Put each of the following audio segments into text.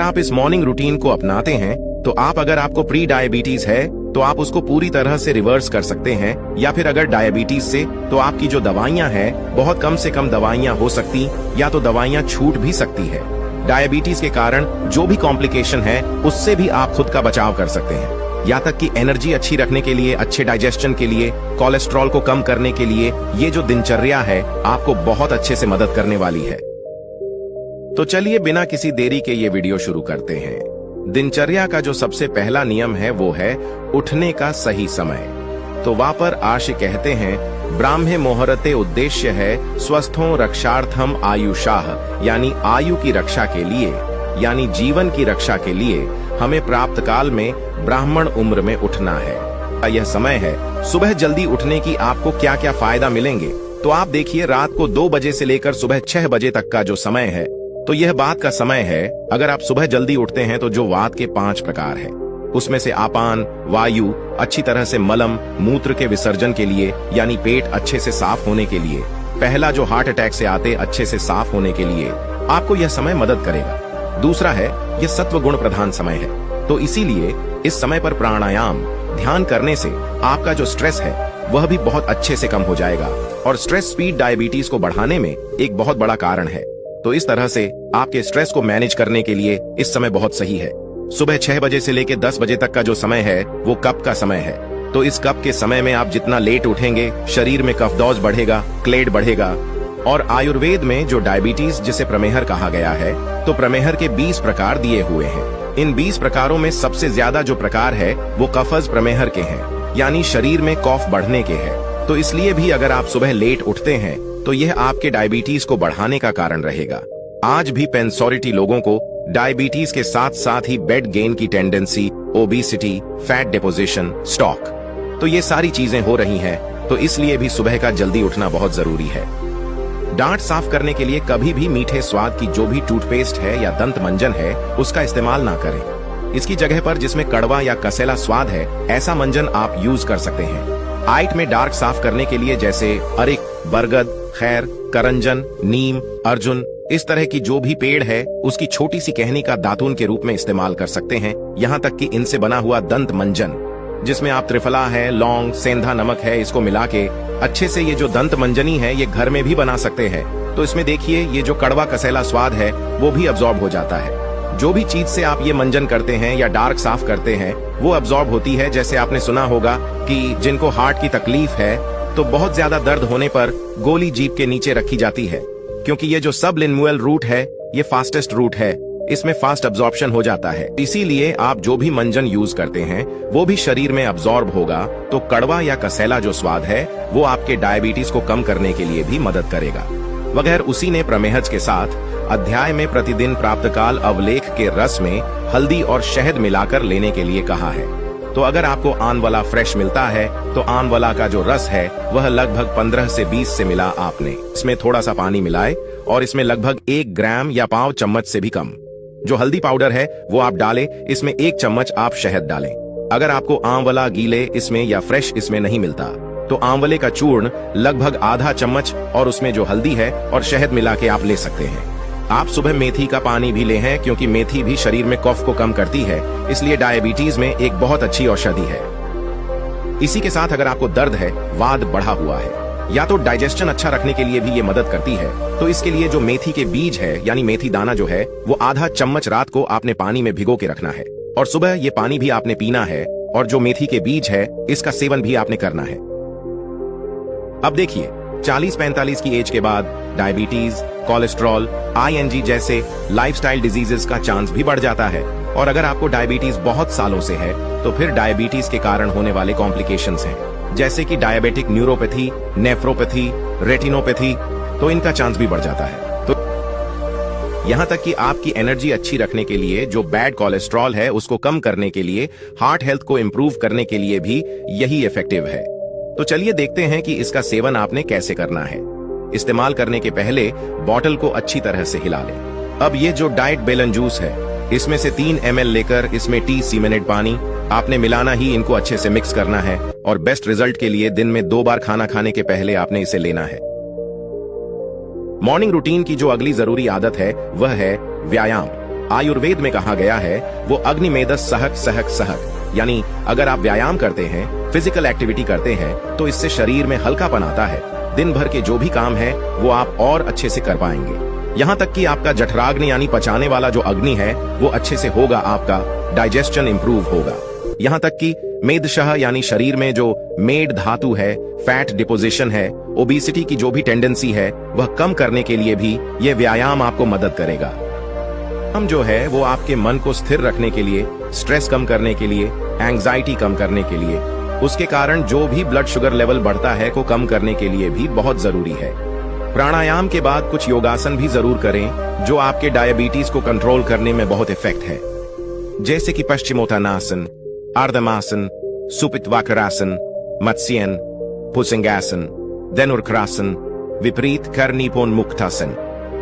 आप इस morning routine को अपनाते हैं तो अगर आपको प्री डायबिटीज है तो आप उसको पूरी तरह से रिवर्स कर सकते हैं, या फिर अगर डायबिटीज से तो आपकी जो दवाइयां हैं बहुत कम से कम दवाइयां हो सकती, या तो दवाइयां छूट भी सकती है। डायबिटीज के कारण जो भी कॉम्प्लिकेशन है उससे भी आप खुद का बचाव कर सकते हैं। यहाँ तक कि एनर्जी अच्छी रखने के लिए, अच्छे डाइजेशन के लिए, कोलेस्ट्रॉल को कम करने के लिए ये जो दिनचर्या है आपको बहुत अच्छे से मदद करने वाली है। तो चलिए बिना किसी देरी के ये वीडियो शुरू करते हैं। दिनचर्या का जो सबसे पहला नियम है वो है उठने का सही समय। तो वहां पर आशे कहते हैं, ब्राह्मे मुहूर्ते उद्देश्य है स्वस्थों रक्षार्थम आयुषाह, यानी आयु की रक्षा के लिए, यानी जीवन की रक्षा के लिए हमें प्राप्त काल में ब्राह्मण उम्र में उठना है। यह समय है सुबह जल्दी उठने की। आपको क्या क्या फायदा मिलेंगे तो आप देखिए, रात को 2 बजे से लेकर सुबह 6 बजे तक का जो समय है तो यह वात का समय है। अगर आप सुबह जल्दी उठते हैं तो जो वात के 5 प्रकार हैं उसमें से आपान वायु, अच्छी तरह से मलम मूत्र के विसर्जन के लिए, यानी पेट अच्छे से साफ होने के लिए, पहला जो हार्ट अटैक से आते अच्छे से साफ होने के लिए आपको यह समय मदद करेगा। दूसरा है यह सत्व गुण प्रधान समय है, तो इसीलिए इस समय पर प्राणायाम ध्यान करने से आपका जो स्ट्रेस है वह भी बहुत अच्छे से कम हो जाएगा, और स्ट्रेस स्पीड डायबिटीज को बढ़ाने में एक बहुत बड़ा कारण है। तो इस तरह से आपके स्ट्रेस को मैनेज करने के लिए इस समय बहुत सही है। सुबह 6 बजे से लेकर 10 बजे तक का जो समय है वो कफ का समय है। तो इस कफ के समय में आप जितना लेट उठेंगे शरीर में कफदौज बढ़ेगा, क्लेड बढ़ेगा। और आयुर्वेद में जो डायबिटीज जिसे प्रमेहर कहा गया है, तो प्रमेहर के 20 प्रकार दिए हुए हैं। इन 20 प्रकारों में सबसे ज्यादा जो प्रकार है वो कफज प्रमेहर के हैं, यानी शरीर में कफ बढ़ने के हैं। तो इसलिए भी अगर आप सुबह लेट उठते हैं तो यह आपके डायबिटीज को बढ़ाने का कारण रहेगा। आज भी पेंसोरिटी लोगों को डायबिटीज के साथ साथ ही बेड गेन की tendency, obesity, fat deposition, stock, तो ये सारी चीजें हो रही हैं। तो इसलिए भी सुबह का जल्दी उठना बहुत जरूरी है। दांत साफ करने के लिए कभी भी मीठे स्वाद की जो भी टूथपेस्ट है या दंत मंजन है उसका इस्तेमाल ना करें। इसकी जगह पर जिसमें कड़वा या कसेला स्वाद है ऐसा मंजन आप यूज कर सकते हैं। आइट में डार्क साफ करने के लिए जैसे अरिक, बरगद, खैर, करंजन, नीम, अर्जुन, इस तरह की जो भी पेड़ है उसकी छोटी सी टहनी का दातून के रूप में इस्तेमाल कर सकते हैं। यहाँ तक कि इनसे बना हुआ दंत मंजन जिसमें आप त्रिफला है, लौंग, सेंधा नमक है, इसको मिला के अच्छे से ये जो दंत मंजनी है ये घर में भी बना सकते हैं। तो इसमें देखिए ये जो कड़वा कसेला स्वाद है वो भी अब्सॉर्ब हो जाता है। जो भी चीज से आप ये मंजन करते हैं या डार्क साफ करते हैं वो अब्सॉर्ब होती है। जैसे आपने सुना होगा कि जिनको हार्ट की तकलीफ है तो बहुत ज्यादा दर्द होने पर गोली जीभ के नीचे रखी जाती है, क्योंकि ये जो सबलिंगुअल रूट है ये फास्टेस्ट रूट है, इसमें फास्ट अब्सॉर्प्शन हो जाता है। इसीलिए आप जो भी मंजन यूज करते हैं वो भी शरीर में अब्सॉर्ब होगा। तो कड़वा या कसेला जो स्वाद है वो आपके डायबिटीज को कम करने के लिए भी मदद करेगा। वगैर उसी ने प्रमेहज के साथ अध्याय में प्रतिदिन प्राप्तकाल अवलेख के रस में हल्दी और शहद मिलाकर लेने के लिए कहा है। तो अगर आपको आंवला फ्रेश मिलता है तो आंवला का जो रस है वह लगभग 15 से 20 से मिला आपने इसमें थोड़ा सा पानी मिलाए और इसमें लगभग 1 ग्राम या पाव चम्मच से भी कम जो हल्दी पाउडर है वो आप डालें। इसमें 1 चम्मच आप शहद डालें। अगर आपको आंवला गीले इसमें या फ्रेश इसमें नहीं मिलता तो आंवले का चूर्ण लगभग आधा चम्मच और उसमें जो हल्दी है और शहद मिला के आप ले सकते हैं। आप सुबह मेथी का पानी भी लें हैं, क्योंकि मेथी भी शरीर में कफ को कम करती है, इसलिए डायबिटीज में एक बहुत अच्छी औषधि है। इसी के साथ अगर आपको दर्द है, वाद बढ़ा हुआ है या तो डाइजेशन अच्छा रखने के लिए भी ये मदद करती है, तो इसके लिए जो मेथी के बीज है यानी मेथी दाना जो है वो आधा चम्मच रात को आपने पानी में भिगो के रखना है और सुबह ये पानी भी आपने पीना है। और जो मेथी के बीज है इसका सेवन भी आपने करना है। अब देखिए 40-45 की एज के बाद डायबिटीज, कोलेस्ट्रॉल, ING जैसे लाइफस्टाइल डिजीजेस का चांस भी बढ़ जाता है। और अगर आपको डायबिटीज बहुत सालों से है तो फिर डायबिटीज के कारण होने वाले कॉम्प्लिकेशंस हैं, जैसे कि डायबिटिक न्यूरोपैथी, नेफ्रोपैथी, रेटिनोपैथी, तो इनका चांस भी बढ़ जाता है। तो यहाँ तक कि आपकी एनर्जी अच्छी रखने के लिए, जो बैड कोलेस्ट्रॉल है उसको कम करने के लिए, हार्ट हेल्थ को इंप्रूव करने के लिए भी यही इफेक्टिव है। तो चलिए देखते हैं कि इसका सेवन आपने कैसे करना है। इस्तेमाल करने के पहले बॉटल को अच्छी तरह से हिला लें। अब ये जो डाइट बेलन जूस है इसमें से 3 ml लेकर इसमें टी सीमेंटेड पानी आपने मिलाना ही इनको अच्छे से मिक्स करना है। और बेस्ट रिजल्ट के लिए दिन में 2 बार खाना खाने के पहले आपने इसे लेना है। मॉर्निंग रूटीन की जो अगली जरूरी आदत है वह है व्यायाम। आयुर्वेद में कहा गया है वो अग्निमेदस सहक सहक सहक, यानी अगर आप व्यायाम करते हैं, फिजिकल एक्टिविटी करते हैं तो इससे शरीर में हल्कापन आता है। दिन भर के जो भी काम है वो आप और अच्छे से कर पाएंगे। यहाँ तक कि आपका जठराग्नि यानी पचाने वाला जो अग्नि है वो अच्छे से होगा, आपका डाइजेशन इंप्रूव होगा। यहाँ तक कि मेदशह यानी शरीर में जो मेद धातु है, फैट डिपोजिशन है, ओबेसिटी की जो भी टेंडेंसी है वह कम करने के लिए भी यह व्यायाम आपको मदद करेगा। हम जो है वो आपके मन को स्थिर रखने के लिए, स्ट्रेस कम करने के लिए, एंग्जाइटी कम करने के लिए, उसके कारण जो भी ब्लड शुगर लेवल बढ़ता है को कम करने के लिए भी बहुत जरूरी है। प्राणायाम के बाद कुछ योगासन भी जरूर करें जो आपके डायबिटीज को कंट्रोल करने में बहुत इफेक्ट है, जैसे कि पश्चिमोत्तानासन, अर्धमासन, सुपितवाकरासन, मत्स्यन, भुजंगासन, धनुर्धरासन, विपरीत करनीपोन्मुक्तासन।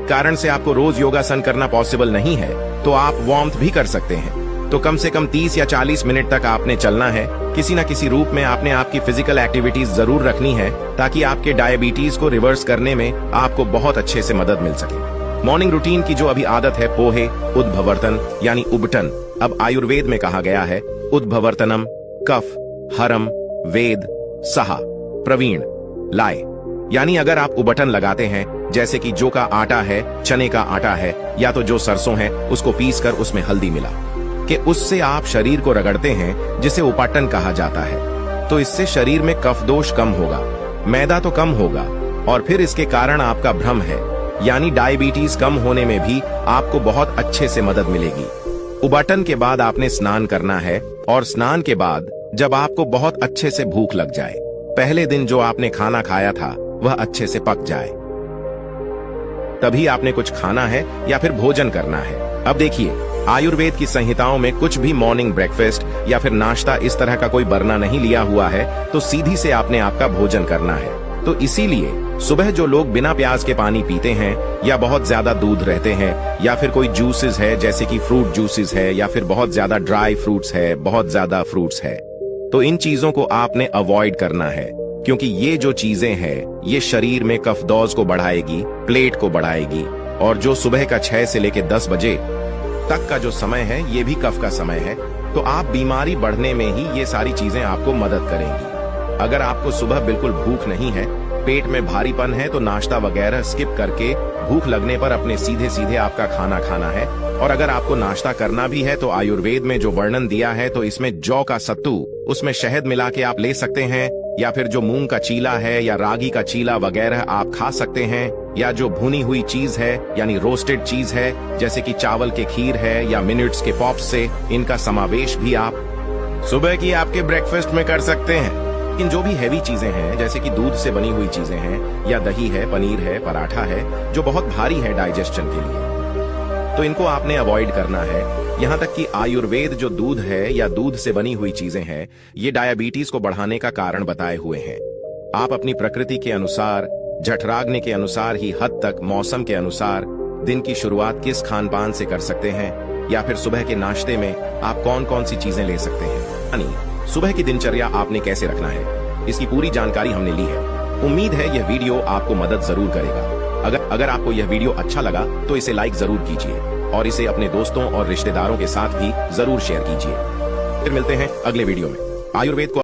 कारण से आपको रोज योगासन करना पॉसिबल नहीं है तो आप वार्मथ भी कर सकते हैं। तो कम से कम 30 या 40 मिनट तक आपने चलना है। किसी न किसी रूप में आपने आपकी फिजिकल एक्टिविटीज जरूर रखनी है ताकि आपके डायबिटीज को रिवर्स करने में आपको बहुत अच्छे से मदद मिल सके। मॉर्निंग रूटीन की जो अभी आदत है पोहे उद्भवर्तन यानी उबटन, अब आयुर्वेद में कहा गया है उद्भवर्तनम कफ हरम वेद सहा प्रवीण लाए, यानी अगर आप उबटन लगाते हैं जैसे कि जौ का आटा है, चने का आटा है या तो जो सरसों है उसको पीस कर उसमें हल्दी मिला कि उससे आप शरीर को रगड़ते हैं जिसे उपाटन कहा जाता है, तो इससे शरीर में कफ दोष कम होगा, मैदा तो कम होगा और फिर इसके कारण आपका भ्रम है यानी डायबिटीज कम होने में भी आपको बहुत अच्छे से मदद मिलेगी। उबाटन के बाद आपने स्नान करना है और स्नान के बाद जब आपको बहुत अच्छे से भूख लग जाए, पहले दिन जो आपने खाना खाया था वह अच्छे से पक जाए, तभी आपने कुछ खाना है या फिर भोजन करना है। अब देखिए, आयुर्वेद की संहिताओं में कुछ भी मॉर्निंग ब्रेकफास्ट या फिर नाश्ता इस तरह का कोई बरना नहीं लिया हुआ है, तो सीधी से आपने आपका भोजन करना है। तो इसीलिए सुबह जो लोग बिना प्याज के पानी पीते हैं या बहुत ज्यादा दूध रहते हैं या फिर कोई जूसेस है जैसे कि फ्रूट जूसेस है या फिर बहुत ज्यादा ड्राई फ्रूट्स है, बहुत ज्यादा फ्रूट्स है, तो इन चीजों को आपने अवॉइड करना है क्योंकि ये जो चीजें हैं ये शरीर में कफदौज को बढ़ाएगी, प्लेट को बढ़ाएगी और जो सुबह का 6 से लेकर 10 बजे तक का जो समय है ये भी कफ का समय है, तो आप बीमारी बढ़ने में ही ये सारी चीजें आपको मदद करेंगी। अगर आपको सुबह बिल्कुल भूख नहीं है, पेट में भारीपन है, तो नाश्ता वगैरह स्किप करके भूख लगने पर अपने सीधे सीधे आपका खाना खाना है। और अगर आपको नाश्ता करना भी है तो आयुर्वेद में जो वर्णन दिया है तो इसमें जौ का सत्तू, उसमें शहद मिला के आप ले सकते हैं या फिर जो मूंग का चीला है या रागी का चीला वगैरह आप खा सकते हैं, या जो भुनी हुई चीज है यानी रोस्टेड चीज है जैसे कि चावल के खीर है या मिनट्स के पॉप्स से, इनका समावेश भी आप सुबह की आपके ब्रेकफास्ट में कर सकते हैं। इन जो भी हैवी चीजें हैं जैसे कि दूध से बनी हुई चीजें हैं या दही है, पनीर है, पराठा है जो बहुत भारी है डाइजेशन के लिए, तो इनको आपने अवॉइड करना है। यहाँ तक कि आयुर्वेद जो दूध है या दूध से बनी हुई चीजें हैं ये डायबिटीज को बढ़ाने का कारण बताए हुए हैं। आप अपनी प्रकृति के अनुसार, जठराग्नि के अनुसार ही हद तक मौसम के अनुसार दिन की शुरुआत किस खान पान से कर सकते हैं या फिर सुबह के नाश्ते में आप कौन कौन सी चीजें ले सकते हैं, यानी सुबह की दिनचर्या आपने कैसे रखना है, इसकी पूरी जानकारी हमने ली है। उम्मीद है यह वीडियो आपको मदद जरूर करेगा। अगर आपको यह वीडियो अच्छा लगा तो इसे लाइक जरूर कीजिए और इसे अपने दोस्तों और रिश्तेदारों के साथ भी जरूर शेयर कीजिए। फिर मिलते हैं अगले वीडियो में। आयुर्वेद को